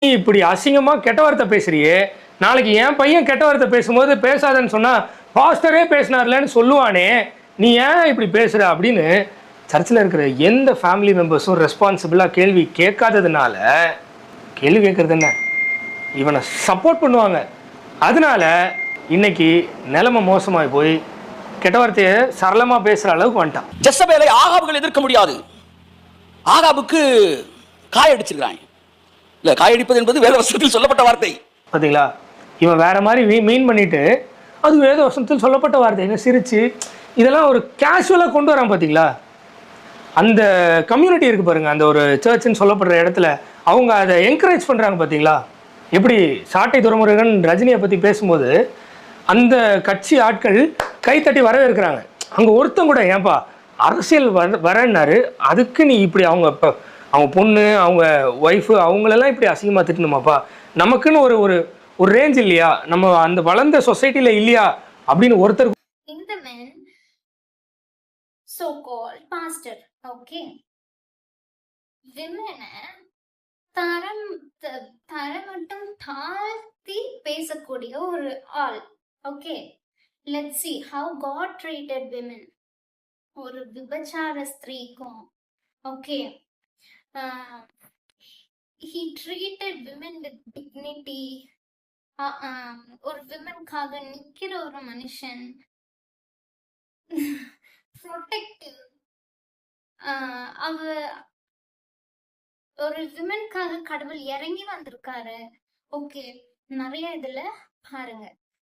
நீ இப்படி அசிங்கமா கெட்ட வார்த்தை பேசுறியே, நாளைக்கு என் பையன் கெட்ட வார்த்தை பேசும்போது பேசாதன்னு சொன்னா பாஸ்டரே பேசினார்லன்னு சொல்லுவானே, நீ ஏன் இப்படி பேசுற அப்படின்னு சர்ச்சில் இருக்கிற எந்த ஃபேமிலி மெம்பர்ஸும் ரெஸ்பான்சிபிளாக கேள்வி கேட்காததுனால, கேள்வி கேட்கறது என்ன, இவனை சப்போர்ட் பண்ணுவாங்க. அதனால இன்னைக்கு நிலைமை மோசமாகி போய் கெட்ட வார்த்தையை சரளமாக பேசுகிற அளவுக்கு வந்துட்டான். ஜெசபேலை ஆகாபுகள் எதிர்க்க முடியாது. ஆகாபுக்கு காயடிச்சிருக்காங்க. இல்ல, காயடிப்பது என்பது வேத வசனத்தில் சொல்லப்பட்ட வார்த்தை. பார்த்தீங்களா, இவன் வேற மாதிரி மீன் பண்ணிட்டு அது வேத வசனத்தில் சொல்லப்பட்ட வார்த்தைன்னு சிரிச்சு இதெல்லாம் ஒரு கேஷுவலாக கொண்டு வரான். பார்த்தீங்களா, அந்த கம்யூனிட்டி இருக்கு பாருங்க, அந்த ஒரு சர்ச்சுன்னு சொல்லப்படுற இடத்துல அவங்க அதை என்கரேஜ் பண்ணுறாங்க. பார்த்தீங்களா, எப்படி சாட்டை துரைமுருகன் ரஜினியை பற்றி பேசும்போது அந்த கட்சி ஆட்கள் கைத்தட்டி வரவேற்கிறாங்க. அங்கே ஒருத்தன் கூட ஏன்பா அரசியல் வரேன்னாரு, அதுக்கு நீ இப்படி அவங்க இப்போ அவங்க பொண்ணு அவங்க ஒய்ஃபு அவங்களெல்லாம் இப்படி அசிங்கமாக திட்டணுமாப்பா, நமக்குன்னு ஒரு ஒரு ஒரு ரேஞ்ச் இல்லையா, நம்ம அந்த வளர்ந்த சொசைட்டியில் இல்லையா அப்படின்னு ஒருத்தர். இந்த men so called pastor, okay, women தரம் மட்டும் தாழ்த்தி பேசக்கூடிய ஒரு ஆள். Okay, let's see how God treated women. ஒரு விபச்சார ஸ்திரீக்கும் okay, he treated women with dignity. ஒரு விமனுக்காக நிக்கிற ஒரு மனுஷன், ப்ரொடெக்டிவ். அவ ஒரு விமனுக்காக கடவுள் இறங்கி வந்திருக்காரு. ஓகே, நிறைய இதுல பாருங்க.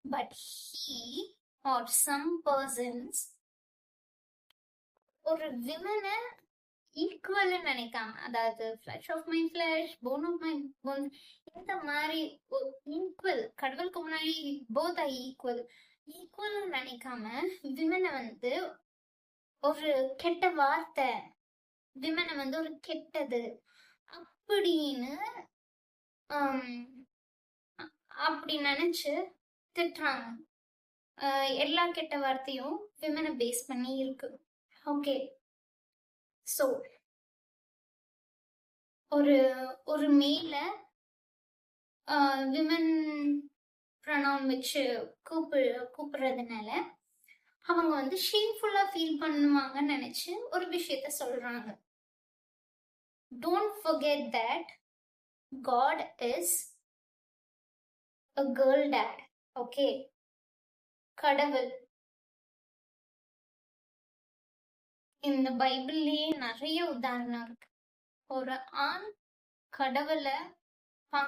But he or some persons ஒரு விமனை ஈக்குவல் நினைக்காம, அதாவது flesh of my flesh, bone of my bone, இந்த மாதிரி ஈக்குவல், கடவுளுக்கு முன்னாடி போத் ஆர் ஈக்குவல் நினைக்காம விமனை வந்து ஒரு கெட்ட வார்த்தை, விமனை வந்து ஒரு கெட்டது அப்படின்னு அப்படி நினைச்சு திட்டுறாங்க. எல்லா கெட்ட வார்த்தையும் விமனை பேஸ் பண்ணி இருக்கு. ஓகே, ஸோ ஒரு மேல விமன் ப்ரொனவுன் வச்சு கூப்பிடுறதுனால அவங்க வந்து ஷேம்ஃபுல்லா ஃபீல் பண்ணுவாங்கன்னு நினைச்சு ஒரு விஷயத்த சொல்றாங்க. Don't forget that God is a girl dad. Okay, கடவுள். இந்த பைபிள்லயே நிறைய உதாரணம் இருக்கு. ஒரு ஆண் கடவுளை